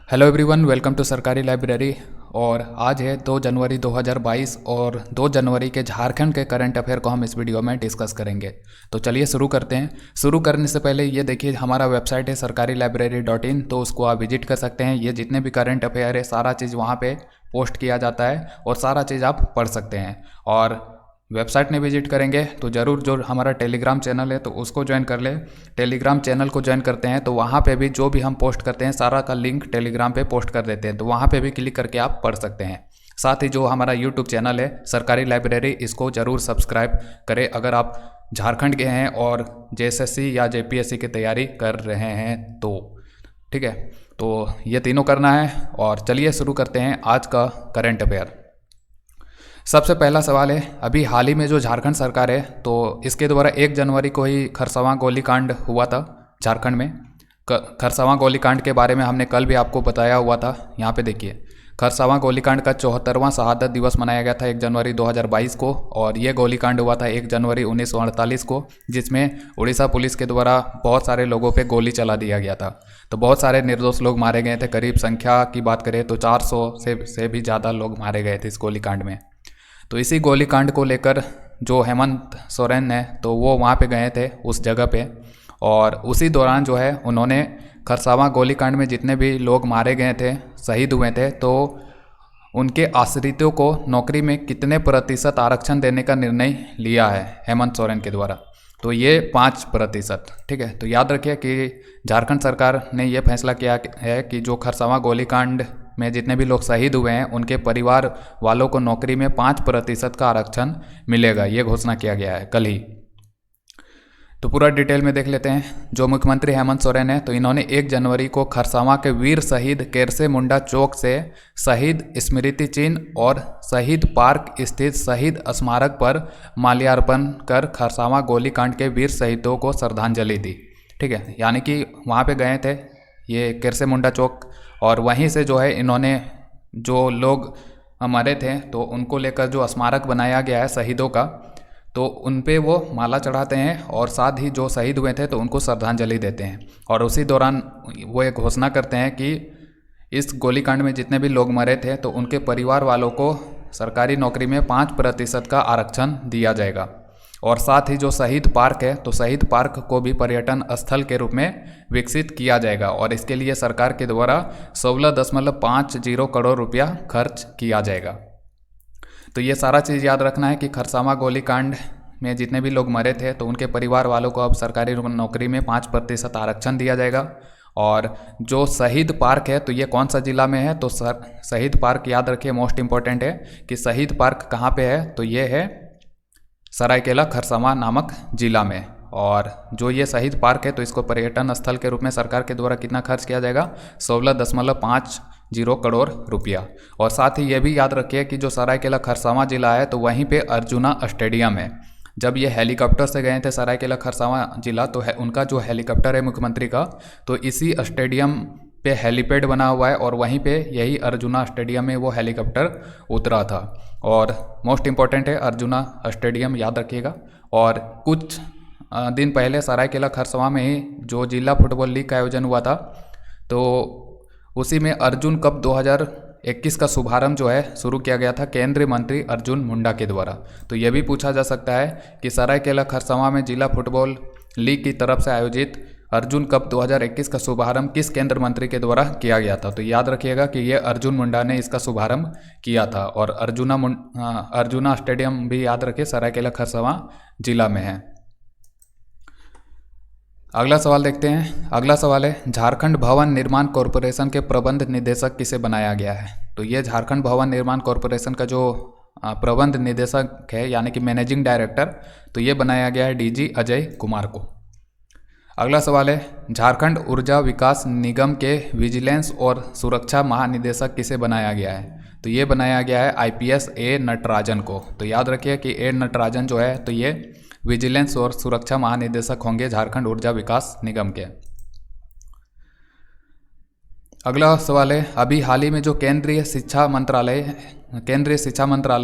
Hello everyone, welcome to सरकारी library. और आज है 2 जनवरी 2022 और 2 जनवरी के झारखंड के करंट अफेयर को हम इस वीडियो में डिस्कस करेंगे। तो चलिए शुरू करते हैं। शुरू करने से पहले ये देखिए, हमारा वेबसाइट है sarkarilibrary.in, तो उसको आप विजिट कर सकते हैं। ये जितने भी करंट अफेयर है सारा चीज़ वहाँ पे पोस्ट किया जाता है और सारा चीज़ आप पढ़ सकते हैं। और वेबसाइट में विजिट करेंगे तो ज़रूर जो हमारा टेलीग्राम चैनल है तो उसको ज्वाइन कर ले। टेलीग्राम चैनल को ज्वाइन करते हैं तो वहाँ पे भी जो भी हम पोस्ट करते हैं सारा का लिंक टेलीग्राम पे पोस्ट कर देते हैं, तो वहाँ पे भी क्लिक करके आप पढ़ सकते हैं। साथ ही जो हमारा यूट्यूब चैनल है सरकारी लाइब्रेरी, इसको ज़रूर सब्सक्राइब करें अगर आप झारखंड के हैं और जेएसएससी या जेपीएससी की तैयारी कर रहे हैं तो। ठीक है, तो ये तीनों करना है। और चलिए शुरू करते हैं आज का करंट अफेयर। सबसे पहला सवाल है, अभी हाल ही में जो झारखंड सरकार है तो इसके द्वारा 1 जनवरी को ही खरसवां गोलीकांड हुआ था झारखंड में। खरसवां गोलीकांड के बारे में हमने कल भी आपको बताया हुआ था। यहाँ पे देखिए, खरसवां गोलीकांड का 74वां शहादत दिवस मनाया गया था 1 जनवरी 2022 को, और ये गोलीकांड हुआ था 1 जनवरी 1948 को, जिसमें उड़ीसा पुलिस के द्वारा बहुत सारे लोगों पे गोली चला दिया गया था। तो बहुत सारे निर्दोष लोग मारे गए थे। करीब संख्या की बात करें तो 400 से भी ज़्यादा लोग मारे गए थे इस गोलीकांड में। तो इसी गोलीकांड को लेकर जो हेमंत सोरेन है तो वो वहाँ पे गए थे उस जगह पे, और उसी दौरान जो है उन्होंने खरसावां गोलीकांड में जितने भी लोग मारे गए थे, शहीद हुए थे, तो उनके आश्रितों को नौकरी में कितने प्रतिशत आरक्षण देने का निर्णय लिया है हेमंत सोरेन के द्वारा। तो ये 5%। ठीक है, तो याद रखिए कि झारखंड सरकार ने ये फैसला किया है कि जो खरसावां गोलीकांड में जितने भी लोग शहीद हुए हैं उनके परिवार वालों को नौकरी में 5% का आरक्षण मिलेगा। ये घोषणा किया गया है कल ही। तो पूरा डिटेल में देख लेते हैं। जो मुख्यमंत्री हेमंत सोरेन है तो इन्होंने 1 जनवरी को खरसावां के वीर शहीद केरसे मुंडा चौक से शहीद स्मृति चिन्ह और शहीद पार्क स्थित शहीद स्मारक पर माल्यार्पण कर खरसावां गोलीकांड के वीर शहीदों को श्रद्धांजलि दी। ठीक है, यानी कि वहाँ पे गए थे ये केरसे मुंडा चौक, और वहीं से जो है इन्होंने जो लोग मरे थे तो उनको लेकर जो स्मारक बनाया गया है शहीदों का, तो उन पे वो माला चढ़ाते हैं और साथ ही जो शहीद हुए थे तो उनको श्रद्धांजलि देते हैं। और उसी दौरान वो एक घोषणा करते हैं कि इस गोलीकांड में जितने भी लोग मरे थे तो उनके परिवार वालों को सरकारी नौकरी में 5% का आरक्षण दिया जाएगा। और साथ ही जो शहीद पार्क है तो शहीद पार्क को भी पर्यटन स्थल के रूप में विकसित किया जाएगा, और इसके लिए सरकार के द्वारा 16.50 करोड़ रुपया खर्च किया जाएगा। तो ये सारा चीज़ याद रखना है कि खरसावां गोलीकांड में जितने भी लोग मरे थे तो उनके परिवार वालों को अब सरकारी नौकरी में 5% आरक्षण दिया जाएगा। और जो शहीद पार्क है तो ये कौन सा जिला में है, तो शहीद पार्क याद रखिए, मोस्ट इम्पॉर्टेंट है कि शहीद पार्क कहाँ पे है, तो ये है सरायकेला खरसावां नामक जिला में। और जो ये शहीद पार्क है तो इसको पर्यटन स्थल के रूप में सरकार के द्वारा कितना खर्च किया जाएगा, 16.50 करोड़ रुपया। और साथ ही ये भी याद रखिए कि जो सरायकेला खरसावां जिला है तो वहीं पे अर्जुना स्टेडियम है। जब ये हेलीकॉप्टर से गए थे सरायकेला खरसावां जिला तो उनका जो हेलीकॉप्टर है मुख्यमंत्री का, तो इसी स्टेडियम पे हेलीपैड बना हुआ है और वहीं पे यही अर्जुना स्टेडियम में वो हेलीकॉप्टर उतरा था। और मोस्ट इम्पॉर्टेंट है अर्जुना स्टेडियम, याद रखिएगा। और कुछ दिन पहले सरायकेला खरसावां में ही जो जिला फुटबॉल लीग का आयोजन हुआ था तो उसी में अर्जुन कप 2021 का शुभारंभ जो है शुरू किया गया था केंद्रीय मंत्री अर्जुन मुंडा के द्वारा। तो ये भी पूछा जा सकता है कि सरायकेला खरसावां में जिला फुटबॉल लीग की तरफ से आयोजित अर्जुन कप 2021 का शुभारंभ किस केंद्र मंत्री के द्वारा किया गया था। तो याद रखिएगा कि ये अर्जुन मुंडा ने इसका शुभारंभ किया था। और अर्जुना स्टेडियम भी याद रखिए सरायकेला खरसावां जिला में है। अगला सवाल देखते हैं। अगला सवाल है, झारखंड भवन निर्माण कॉरपोरेशन के प्रबंध निदेशक किसे बनाया गया है। तो ये झारखंड भवन निर्माण कॉरपोरेशन का जो प्रबंध निदेशक है यानी कि मैनेजिंग डायरेक्टर, तो ये बनाया गया है डीजी अजय कुमार को। अगला सवाल है, झारखंड ऊर्जा विकास निगम के विजिलेंस और सुरक्षा महानिदेशक किसे बनाया गया है। तो ये बनाया गया है आईपीएस ए नटराजन को। तो याद रखिए कि ए नटराजन जो है तो ये विजिलेंस और सुरक्षा महानिदेशक होंगे झारखंड ऊर्जा विकास निगम के। अगला सवाल है, अभी हाल ही में जो केंद्रीय शिक्षा मंत्रालय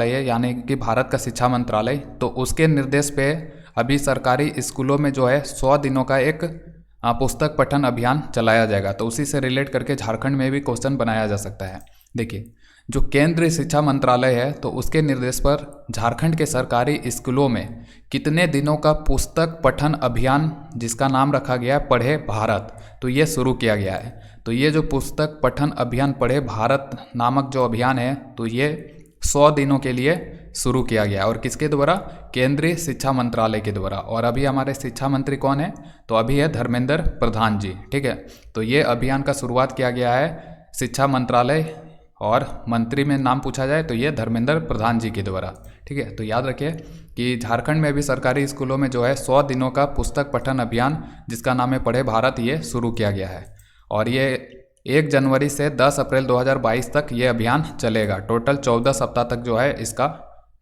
है यानी कि भारत का शिक्षा मंत्रालय, तो उसके निर्देश पे अभी सरकारी स्कूलों में जो है 100 दिनों का एक पुस्तक पठन अभियान चलाया जाएगा। तो उसी से रिलेट करके झारखंड में भी क्वेश्चन बनाया जा सकता है। देखिए, जो केंद्रीय शिक्षा मंत्रालय है तो उसके निर्देश पर झारखंड के सरकारी स्कूलों में कितने दिनों का पुस्तक पठन अभियान, जिसका नाम रखा गया है पढ़े भारत, तो ये शुरू किया गया है। तो ये जो पुस्तक पठन अभियान पढ़े भारत नामक जो अभियान है तो ये 100 दिनों के लिए शुरू किया गया और किसके द्वारा? केंद्रीय शिक्षा मंत्रालय के द्वारा। और अभी हमारे शिक्षा मंत्री कौन है? तो अभी है धर्मेंद्र प्रधान जी। ठीक है, तो ये अभियान का शुरुआत किया गया है शिक्षा मंत्रालय और मंत्री में नाम पूछा जाए तो ये धर्मेंद्र प्रधान जी के द्वारा। ठीक है, तो याद रखिए कि झारखंड में भी सरकारी स्कूलों में जो है 100 दिनों का पुस्तक पठन अभियान, जिसका नाम है पढ़े भारत, ये शुरू किया गया है। और ये 1 जनवरी से 10 अप्रैल 2022 तक ये अभियान चलेगा। टोटल 14 सप्ताह तक जो है इसका,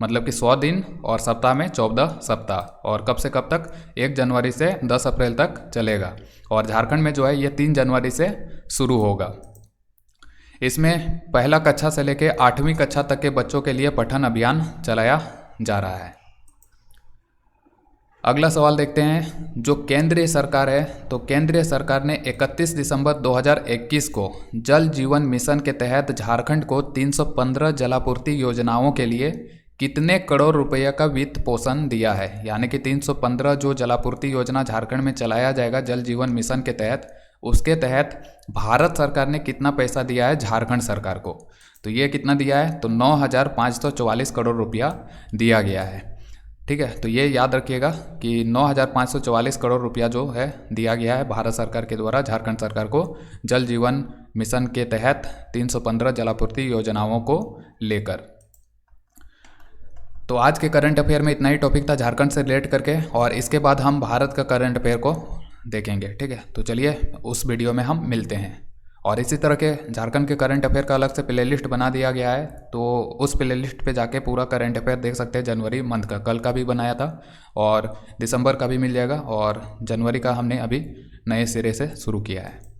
मतलब कि 100 दिन और सप्ताह में 14 सप्ताह। और कब से कब तक? 1 जनवरी से 10 अप्रैल तक चलेगा। और झारखंड में जो है ये 3 जनवरी से शुरू होगा। इसमें पहला कक्षा से लेकर 8वीं कक्षा तक के बच्चों के लिए पठन अभियान चलाया जा रहा है। अगला सवाल देखते हैं। जो केंद्रीय सरकार है तो केंद्रीय सरकार ने 31 दिसंबर 2021 को जल जीवन मिशन के तहत झारखंड को 315 जलापूर्ति योजनाओं के लिए कितने करोड़ रुपए का वित्त पोषण दिया है? यानी कि 315 जो जलापूर्ति योजना झारखंड में चलाया जाएगा जल जीवन मिशन के तहत, उसके तहत भारत सरकार ने कितना पैसा दिया है झारखंड सरकार को? तो ये कितना दिया है? तो 9,544 करोड़ रुपया दिया गया है। ठीक है, तो ये याद रखिएगा कि 9,544 करोड़ रुपया जो है दिया गया है भारत सरकार के द्वारा झारखंड सरकार को जल जीवन मिशन के तहत 315 जलापूर्ति योजनाओं को लेकर। तो आज के करंट अफेयर में इतना ही टॉपिक था झारखंड से रिलेट करके, और इसके बाद हम भारत का करंट अफेयर को देखेंगे। ठीक है, तो चलिए उस वीडियो में हम मिलते हैं। और इसी तरह के झारखंड के करंट अफेयर का अलग से प्लेलिस्ट बना दिया गया है, तो उस प्लेलिस्ट पे जाके पूरा करंट अफेयर देख सकते हैं। जनवरी मंथ का कल का भी बनाया था और दिसंबर का भी मिल जाएगा, और जनवरी का हमने अभी नए सिरे से शुरू किया है।